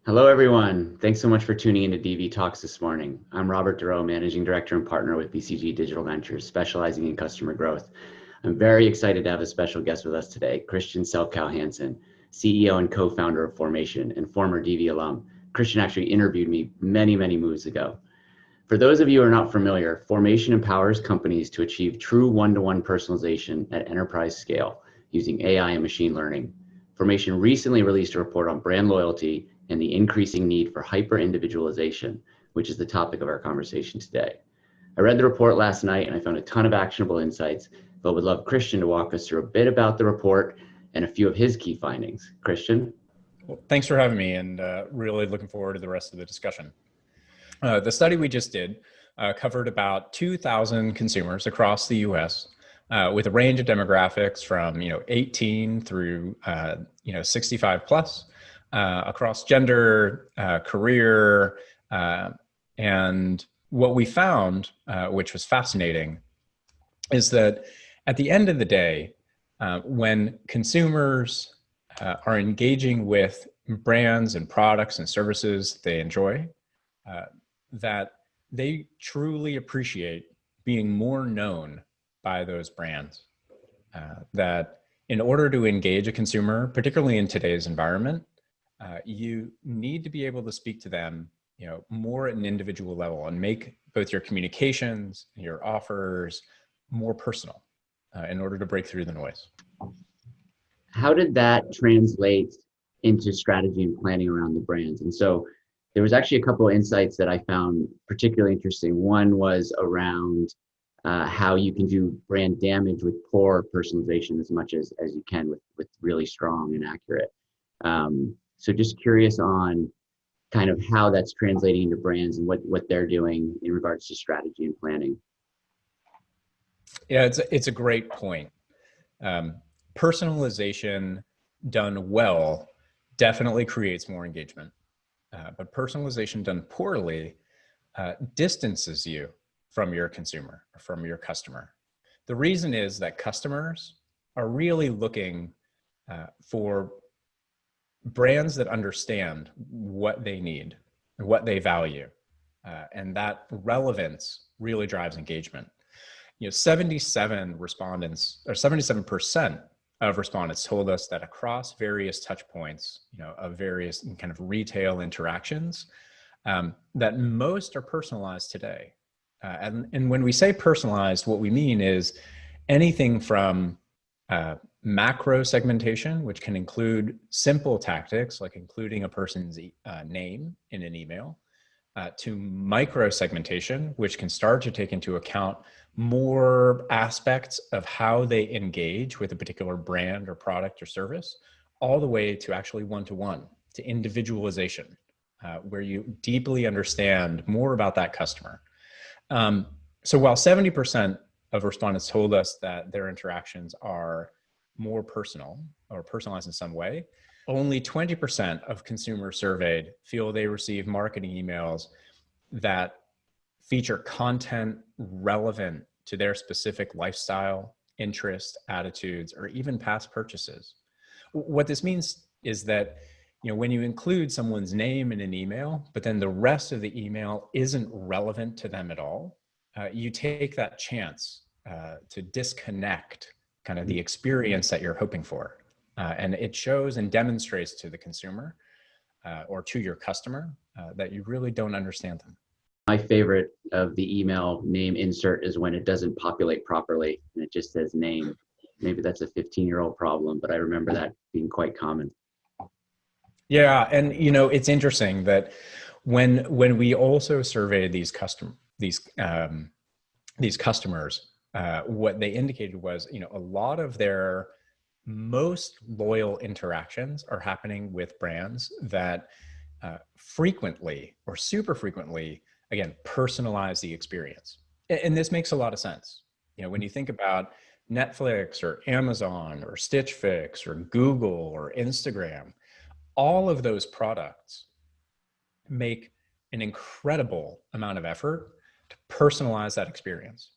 Hello, everyone. Thanks so much for tuning into DV Talks this morning. I'm Robert Derow, Managing Director and Partner with BCG Digital Ventures, specializing in customer growth. I'm very excited to have a special guest with us today, Christian Selchau-Hansen, CEO and co-founder of Formation and former DV alum. Christian actually interviewed me many moons ago. For those of you who are not familiar, Formation empowers companies to achieve true one-to-one personalization at enterprise scale using AI and machine learning. Formation recently released a report on brand loyalty and the increasing need for hyper-individualization, which is the topic of our conversation today. I read the report last night and I found a ton of actionable insights, but would love Christian to walk us through a bit about the report and a few of his key findings. Christian? Well, thanks for having me, and really looking forward to the rest of the discussion. The study we just did covered about 2,000 consumers across the U.S. With a range of demographics from 18 through 65 plus, across gender, career, and what we found, which was fascinating, is that at the end of the day, when consumers are engaging with brands and products and services they enjoy, that they truly appreciate being more known by those brands. That in order to engage a consumer, particularly in today's environment, you need to be able to speak to them, more at an individual level and make both your communications, your offers more personal in order to break through the noise. How did that translate into strategy and planning around the brands? And so there was actually a couple of insights that I found particularly interesting. One was around how you can do brand damage with poor personalization as much as you can with really strong and accurate. So just curious on kind of how that's translating into brands and what they're doing in regards to strategy and planning. Yeah, it's a great point. Personalization done well definitely creates more engagement. But personalization done poorly distances you from your consumer, or from your customer. The reason is that customers are really looking for brands that understand what they need and what they value. And that relevance really drives engagement. 77% of respondents told us that across various touch points, of various kind of retail interactions, that most are personalized today. And when we say personalized, what we mean is anything from macro segmentation, which can include simple tactics like including a person's name in an email, to micro segmentation, which can start to take into account more aspects of how they engage with a particular brand or product or service, all the way to actually one-to-one, to individualization, where you deeply understand more about that customer. So while 70% of respondents told us that their interactions are more personal or personalized in some way, only 20% of consumers surveyed feel they receive marketing emails that feature content relevant to their specific lifestyle, interests, attitudes, or even past purchases. What this means is that when you include someone's name in an email, but then the rest of the email isn't relevant to them at all, you take that chance to disconnect kind of the experience that you're hoping for. And it shows and demonstrates to the consumer or to your customer that you really don't understand them. My favorite of the email name insert is when it doesn't populate properly and it just says name. Maybe that's a 15-year-old problem, but I remember that being quite common. Yeah, and it's interesting that when we also surveyed these customers, what they indicated was a lot of their most loyal interactions are happening with brands that frequently or super frequently, again, personalize the experience. And this makes a lot of sense. When you think about Netflix or Amazon or Stitch Fix or Google or Instagram, all of those products make an incredible amount of effort to personalize that experience.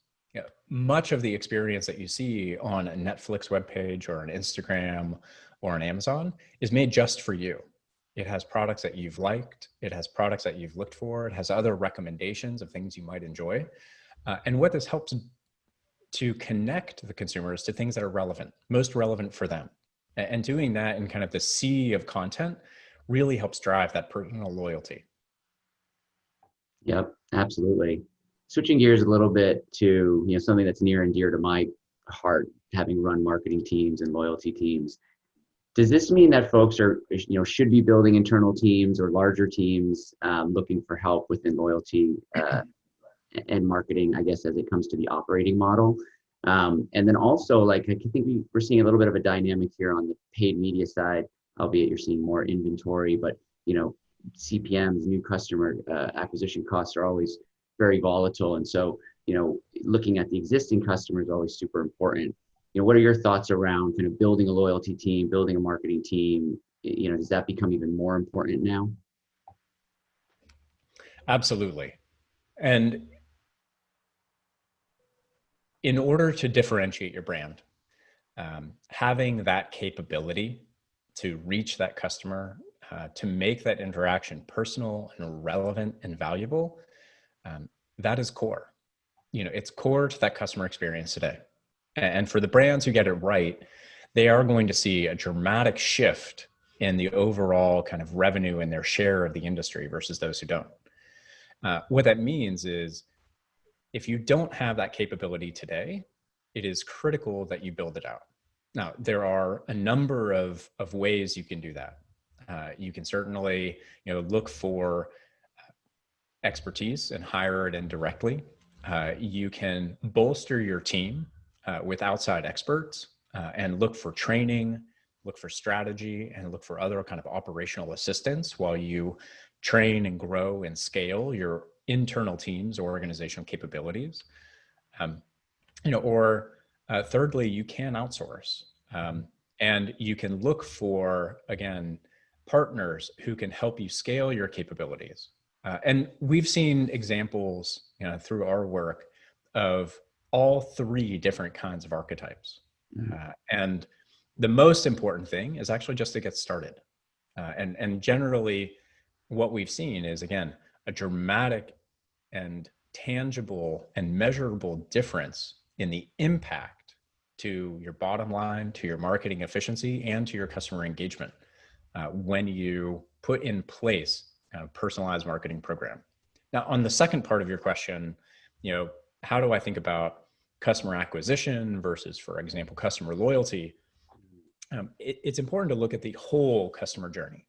Much of the experience that you see on a Netflix webpage or an Instagram or an Amazon is made just for you. It has products that you've liked. It has products that you've looked for. It has other recommendations of things you might enjoy. And what this helps to connect the consumers to things that are relevant, most relevant for them. And doing that in kind of the sea of content really helps drive that personal loyalty. Yep, absolutely. Switching gears a little bit to, something that's near and dear to my heart, having run marketing teams and loyalty teams. Does this mean that folks are, should be building internal teams or larger teams, looking for help within loyalty and marketing, I guess, as it comes to the operating model? And then also, like, I think we're seeing a little bit of a dynamic here on the paid media side, albeit you're seeing more inventory, but, CPMs, new customer acquisition costs are always very volatile. And so, looking at the existing customer is always super important. What are your thoughts around kind of building a loyalty team, building a marketing team? Does that become even more important now? Absolutely. And in order to differentiate your brand, having that capability to reach that customer, to make that interaction personal and relevant and valuable, that is core. It's core to that customer experience today. And for the brands who get it right, they are going to see a dramatic shift in the overall kind of revenue and their share of the industry versus those who don't. What that means is if you don't have that capability today, it is critical that you build it out. Now, there are a number of ways you can do that. You can certainly, look for expertise and hire it in directly. You can bolster your team with outside experts and look for training, look for strategy, and look for other kind of operational assistance while you train and grow and scale your internal teams or organizational capabilities. Thirdly, you can outsource. And you can look for, again, partners who can help you scale your capabilities. And we've seen examples through our work of all three different kinds of archetypes. And the most important thing is actually just to get started. And generally, what we've seen is, again, a dramatic and tangible and measurable difference in the impact to your bottom line, to your marketing efficiency, and to your customer engagement when you put in place a personalized marketing program. Now, on the second part of your question, how do I think about customer acquisition versus, for example, customer loyalty? It's important to look at the whole customer journey.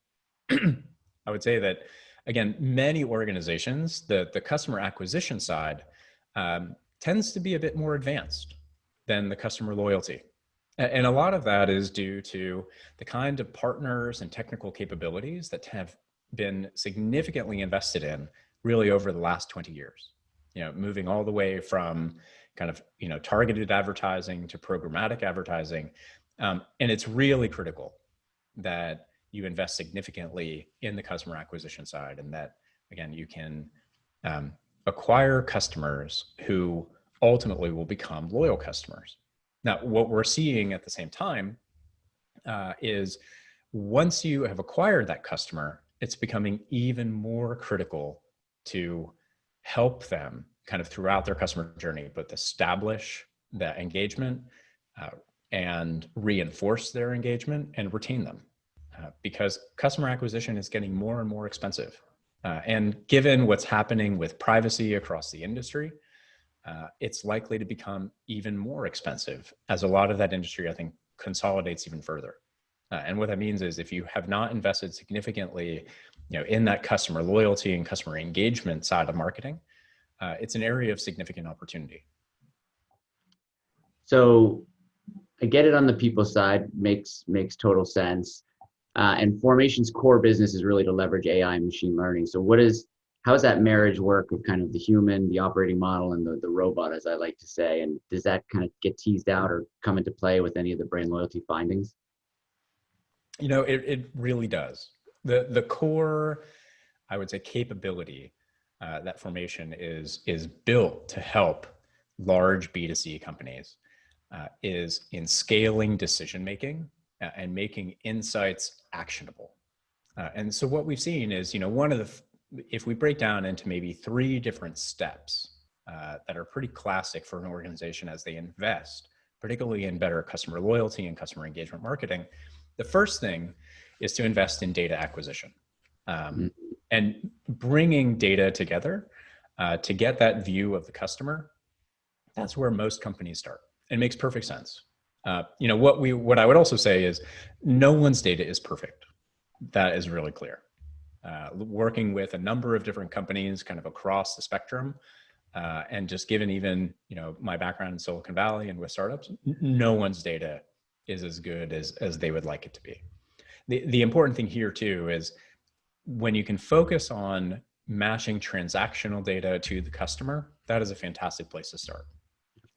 I would say that, again, many organizations, the customer acquisition side tends to be a bit more advanced than the customer loyalty. And a lot of that is due to the kind of partners and technical capabilities that have been significantly invested in really over the last 20 years, moving all the way from kind of, targeted advertising to programmatic advertising. And it's really critical that you invest significantly in the customer acquisition side, and that, again, you can acquire customers who ultimately will become loyal customers. Now, what we're seeing at the same time is once you have acquired that customer, it's becoming even more critical to help them kind of throughout their customer journey, but establish that engagement and reinforce their engagement and retain them. Because customer acquisition is getting more and more expensive. And given what's happening with privacy across the industry, it's likely to become even more expensive as a lot of that industry, I think, consolidates even further. And what that means is if you have not invested significantly in that customer loyalty and customer engagement side of marketing, it's an area of significant opportunity. So I get it on the people side, makes total sense. And Formation's core business is really to leverage AI and machine learning. So how does that marriage work of kind of the human, the operating model, and the robot, as I like to say? And does that kind of get teased out or come into play with any of the brand loyalty findings? It really does. The core, I would say, capability that Formation is built to help large B2C companies is in scaling decision making and making insights actionable. And so what we've seen is, if we break down into maybe 3 different steps that are pretty classic for an organization as they invest, particularly in better customer loyalty and customer engagement marketing, the first thing is to invest in data acquisition and bringing data together to get that view of the customer. That's where most companies start. It makes perfect sense. What I would also say is no one's data is perfect. That is really clear. Working with a number of different companies kind of across the spectrum, and just given even, my background in Silicon Valley and with startups, no one's data is as good as they would like it to be. The important thing here too is when you can focus on matching transactional data to the customer, that is a fantastic place to start.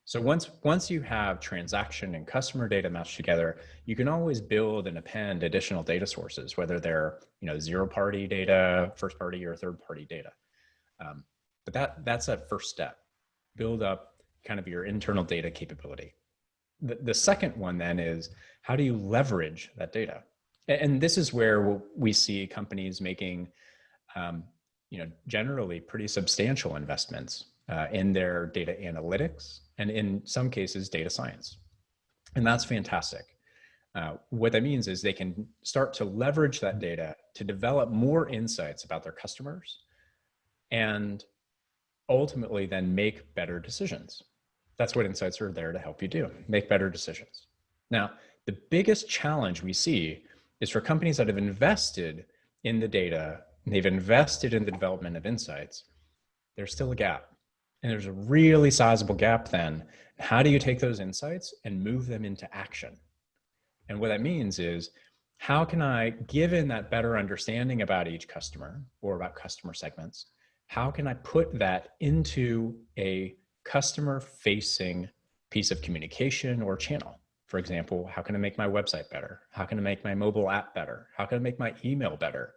So once you have transaction and customer data matched together, you can always build and append additional data sources, whether they're zero-party data, first-party or third-party data. But that's that first step. Build up kind of your internal data capability. The second one then is how do you leverage that data? And this is where we see companies making generally pretty substantial investments in their data analytics and in some cases data science. And that's fantastic. What that means is they can start to leverage that data to develop more insights about their customers and ultimately then make better decisions. That's what insights are there to help you do, make better decisions. Now, the biggest challenge we see is for companies that have invested in the data, and they've invested in the development of insights, there's still a gap. And there's a really sizable gap then. How do you take those insights and move them into action? And what that means is, how can I, given that better understanding about each customer or about customer segments, how can I put that into a customer-facing piece of communication or channel? For example, how can I make my website better? How can I make my mobile app better? How can I make my email better?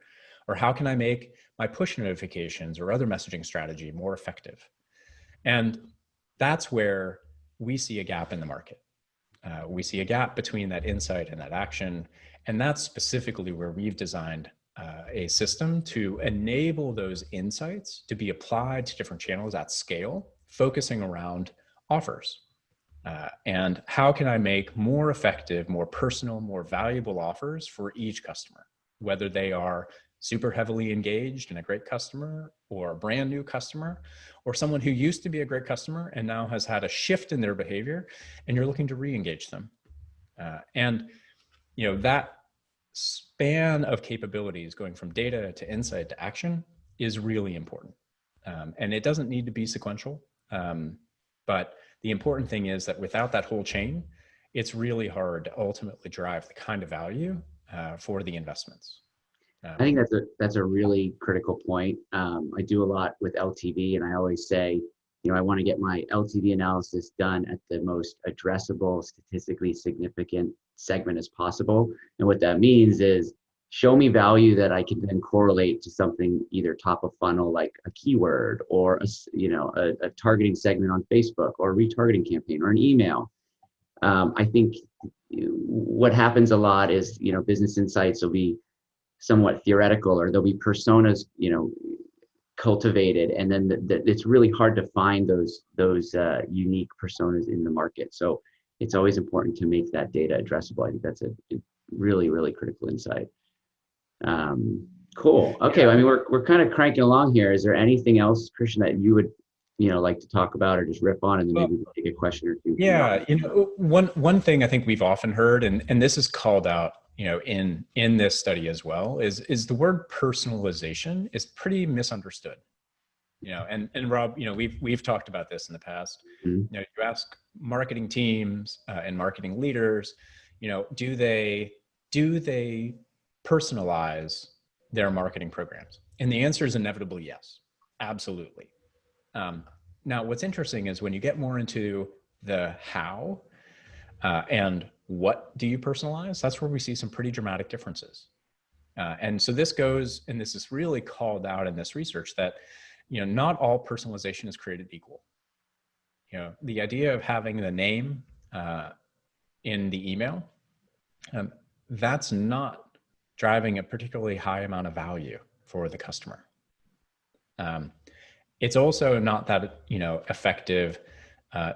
Or how can I make my push notifications or other messaging strategy more effective? And that's where we see a gap in the market. We see a gap between that insight and that action. And that's specifically where we've designed a system to enable those insights to be applied to different channels at scale, focusing around offers. And how can I make more effective, more personal, more valuable offers for each customer, whether they are super heavily engaged and a great customer, or a brand new customer, or someone who used to be a great customer and now has had a shift in their behavior and you're looking to re-engage them. And that span of capabilities going from data to insight to action is really important. And it doesn't need to be sequential. But the important thing is that without that whole chain, it's really hard to ultimately drive the kind of value for the investments. I think that's a really critical point. I do a lot with LTV, and I always say, I want to get my LTV analysis done at the most addressable, statistically significant segment as possible. And what that means is show me value that I can then correlate to something either top of funnel, like a keyword, or a targeting segment on Facebook, or a retargeting campaign, or an email. I think what happens a lot is, business insights will be somewhat theoretical, or there'll be personas, cultivated, and then it's really hard to find those unique personas in the market. So it's always important to make that data addressable. I think that's a really, really critical insight. Cool. Okay. I mean, we're kind of cranking along here. Is there anything else, Christian, that you would like to talk about or just rip on, and then maybe we'll take a question or two? Yeah. One thing I think we've often heard, and this is called out in this study as well, is the word personalization is pretty misunderstood. And Rob, we've talked about this in the past. Mm-hmm. You ask marketing teams and marketing leaders, do they personalize their marketing programs? And the answer is inevitably yes, absolutely. Now, what's interesting is when you get more into the how and what do you personalize, that's where we see some pretty dramatic differences. And so this is really called out in this research that, not all personalization is created equal. The idea of having the name in the email, that's not driving a particularly high amount of value for the customer. It's also not that, effective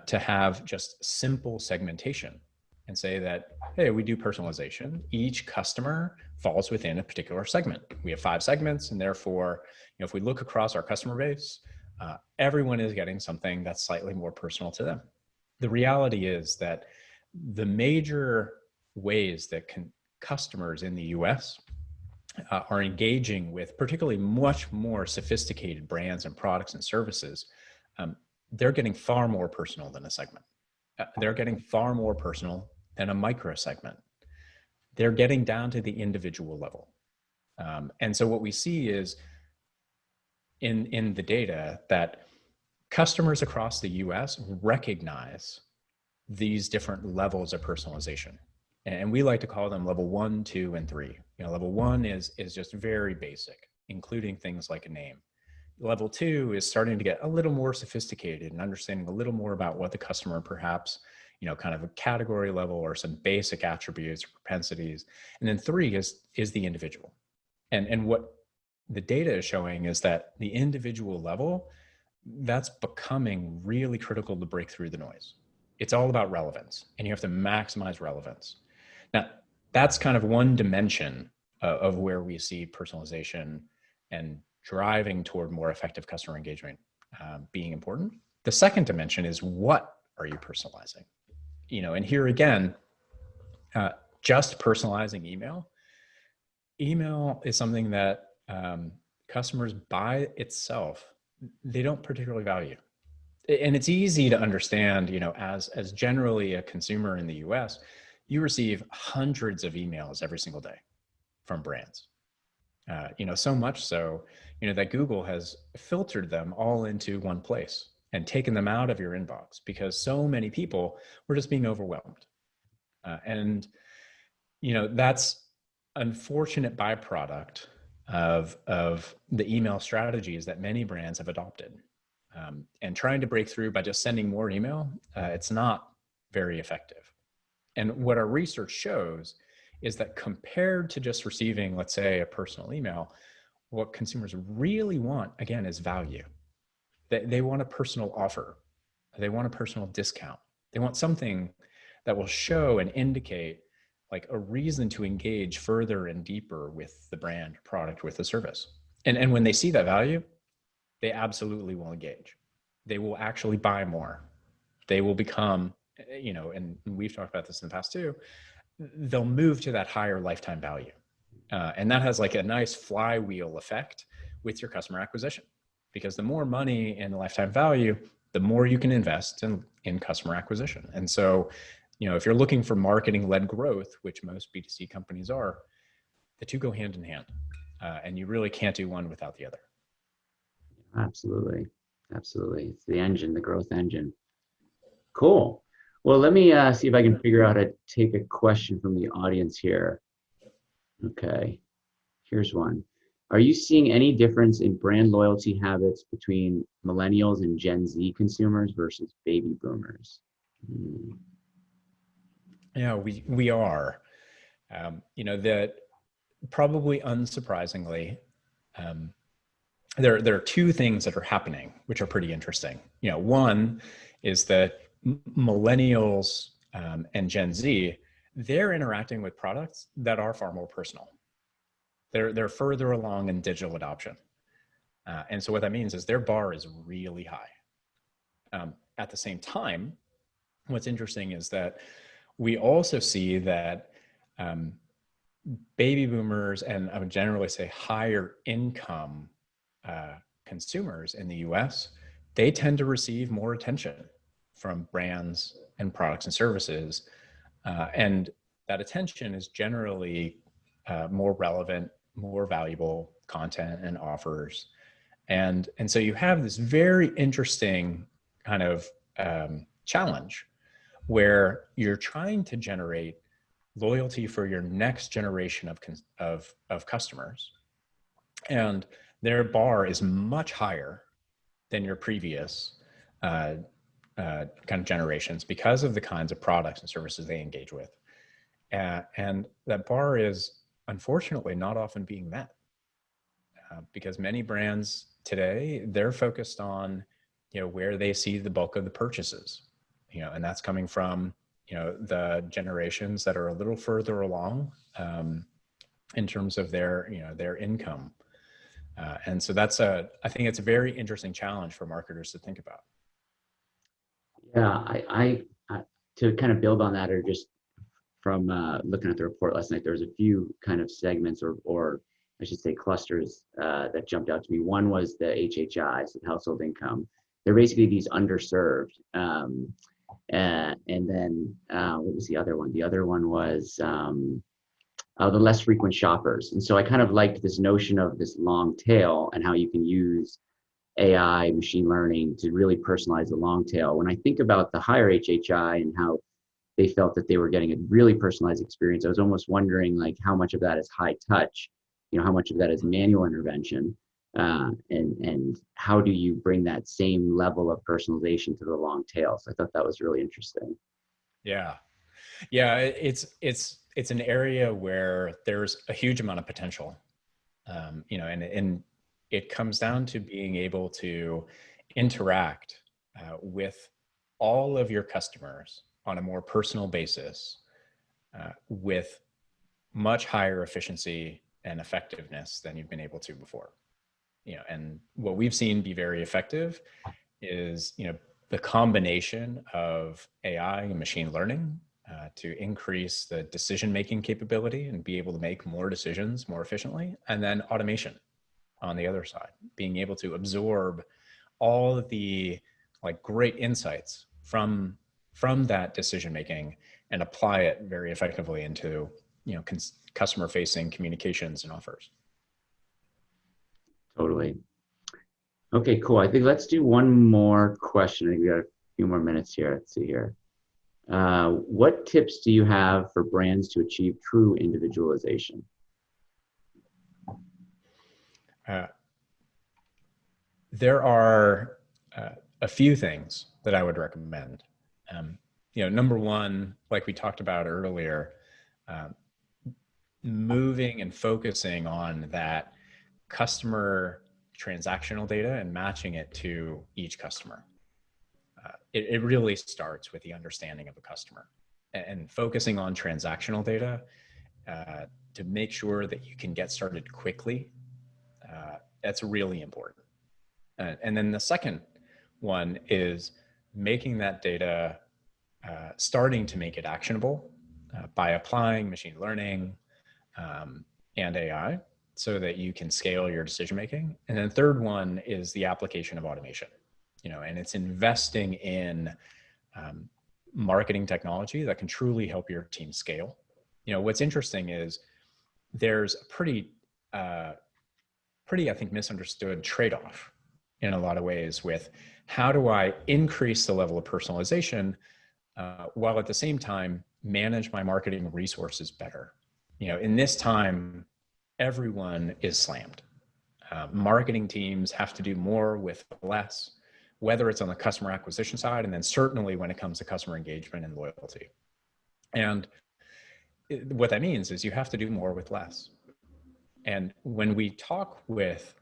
to have just simple segmentation and say that, hey, we do personalization. Each customer falls within a particular segment. We have 5 segments, and therefore, if we look across our customer base, everyone is getting something that's slightly more personal to them. The reality is that the major ways that customers in the US are engaging with particularly much more sophisticated brands and products and services, they're getting far more personal than a segment. They're getting far more personal than a micro segment. They're getting down to the individual level. And so what we see is in the data that customers across the US recognize these different levels of personalization. And we like to call them level 1, 2, and 3. Level 1 is just very basic, including things like a name. Level 2 is starting to get a little more sophisticated and understanding a little more about what the customer perhaps, kind of a category level or some basic attributes or propensities. And then 3 is the individual. And what the data is showing is that the individual level, that's becoming really critical to break through the noise. It's all about relevance, and you have to maximize relevance. Now, that's kind of one dimension of where we see personalization and driving toward more effective customer engagement being important. The second dimension is, what are you personalizing? And here again, just personalizing email is something that customers by itself, they don't particularly value. And it's easy to understand, as generally a consumer in the US, you receive hundreds of emails every single day from brands. So much so, that Google has filtered them all into one place and taken them out of your inbox because so many people were just being overwhelmed. And that's unfortunate byproduct of the email strategies that many brands have adopted. And trying to break through by just sending more email, it's not very effective. And what our research shows is that compared to just receiving, let's say, a personal email, what consumers really want, again, is value. They want a personal offer. They want a personal discount. They want something that will show and indicate like a reason to engage further and deeper with the brand, product, with the service. And when they see that value, they absolutely will engage. They will actually buy more. They will become, and we've talked about this in the past too, they'll move to that higher lifetime value. And that has like a nice flywheel effect with your customer acquisition, because the more money in lifetime value, the more you can invest in customer acquisition. And so, if you're looking for marketing-led growth, which most B2C companies are, the two go hand in hand. And you really can't do one without the other. Absolutely. It's the engine, the growth engine. Cool. Well, let me see if I can figure out how to take a question from the audience here. Okay, here's one. Are you seeing any difference in brand loyalty habits between millennials and Gen Z consumers versus baby boomers? Yeah, we are. That probably unsurprisingly, there are two things that are happening, which are pretty interesting. One is that millennials and Gen Z, they're interacting with products that are far more personal. They're further along in digital adoption. And so what that means is their bar is really high. At the same time, what's interesting is that we also see that baby boomers, and I would generally say higher income consumers in the US, they tend to receive more attention from brands and products and services. And that attention is generally more relevant, more valuable content and offers. And so you have this very interesting kind of challenge where you're trying to generate loyalty for your next generation of customers. And their bar is much higher than your previous kind of generations because of the kinds of products and services they engage with. And that bar is unfortunately not often being met, because many brands today, they're focused on, where they see the bulk of the purchases, and that's coming from, the generations that are a little further along in terms of their income. And so I think it's a very interesting challenge for marketers to think about. Yeah, I to kind of build on that, or just from looking at the report last night, there was a few kind of segments, or I should say clusters, that jumped out to me. One was the HHI, so household income. They're basically these underserved. And then what was the other one? The other one was the less frequent shoppers. And so I kind of liked this notion of this long tail and how you can use AI, machine learning to really personalize the long tail. When I think about the higher HHI and how they felt that they were getting a really personalized experience, I was almost wondering like how much of that is high touch, how much of that is manual intervention, and how do you bring that same level of personalization to the long tail? So I thought that was really interesting. Yeah. Yeah. It's an area where there's a huge amount of potential, and it comes down to being able to interact with all of your customers on a more personal basis, with much higher efficiency and effectiveness than you've been able to before. And what we've seen be very effective is, the combination of AI and machine learning to increase the decision-making capability and be able to make more decisions more efficiently, and then automation on the other side, being able to absorb all of the like great insights from that decision-making and apply it very effectively into, customer-facing communications and offers. Totally. Okay, cool. I think let's do one more question. I think we got a few more minutes here. Let's see here. What tips do you have for brands to achieve true individualization? There are a few things that I would recommend. Number one, like we talked about earlier, moving and focusing on that customer transactional data and matching it to each customer. It really starts with the understanding of a customer and focusing on transactional data to make sure that you can get started quickly. That's really important. And then the second one is making that data, starting to make it actionable by applying machine learning and AI so that you can scale your decision making. And then the third one is the application of automation, and it's investing in marketing technology that can truly help your team scale. What's interesting is there's a pretty, I think, misunderstood trade-off in a lot of ways with how do I increase the level of personalization while at the same time manage my marketing resources better. In this time, everyone is slammed. Marketing teams have to do more with less, whether it's on the customer acquisition side, and then certainly when it comes to customer engagement and loyalty. And what that means is you have to do more with less. And when we talk with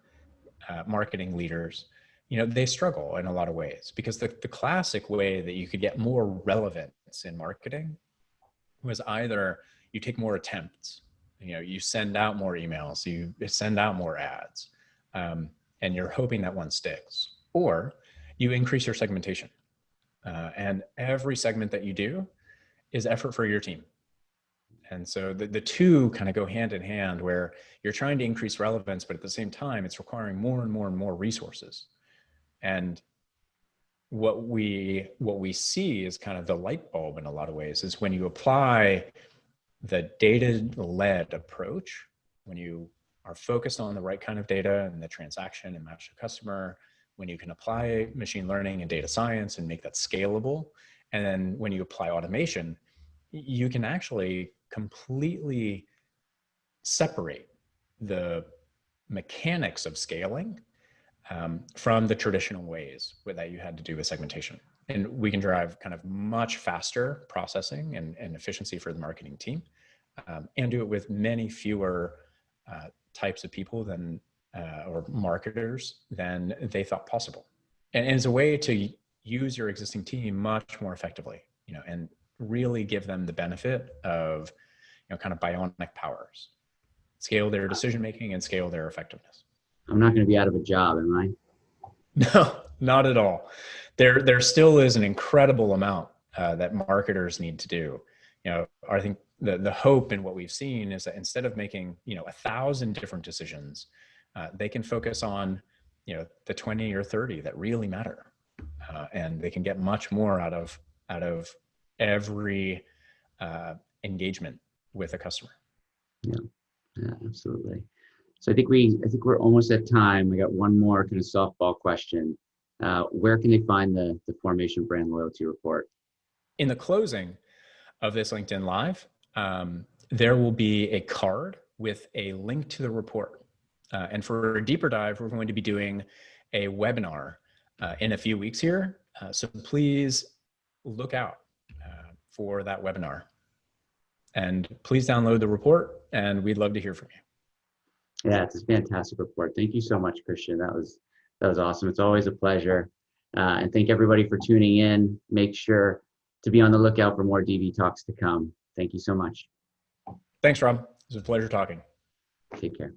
marketing leaders, they struggle in a lot of ways because the classic way that you could get more relevance in marketing was either you take more attempts, you send out more emails, you send out more ads, and you're hoping that one sticks, or you increase your segmentation. And every segment that you do is effort for your team. And so the two kind of go hand in hand, where you're trying to increase relevance, but at the same time, it's requiring more and more and more resources. And what we see is kind of the light bulb in a lot of ways is when you apply the data-led approach, when you are focused on the right kind of data and the transaction and match the customer, when you can apply machine learning and data science and make that scalable, and then when you apply automation, you can actually completely separate the mechanics of scaling from the traditional ways that you had to do with segmentation. And we can drive kind of much faster processing and efficiency for the marketing team and do it with many fewer types of people than or marketers than they thought possible. And it's a way to use your existing team much more effectively, and really give them the benefit of, kind of bionic powers, scale their decision making and scale their effectiveness. I'm not going to be out of a job, am I? No, not at all. There still is an incredible amount that marketers need to do. I think the hope in what we've seen is that instead of making 1,000 different decisions, they can focus on the 20 or 30 that really matter, and they can get much more out of every engagement with a customer. Yeah, absolutely. So I think we're almost at time. I got one more kind of softball question. Where can they find the Formation Brand Loyalty Report? In the closing of this LinkedIn Live, there will be a card with a link to the report. And for a deeper dive, we're going to be doing a webinar in a few weeks here. So please look out for that webinar. And please download the report, and we'd love to hear from you. Yeah, it's a fantastic report. Thank you so much, Christian. That was awesome. It's always a pleasure. And thank everybody for tuning in. Make sure to be on the lookout for more DV talks to come. Thank you so much. Thanks, Rob. It was a pleasure talking. Take care.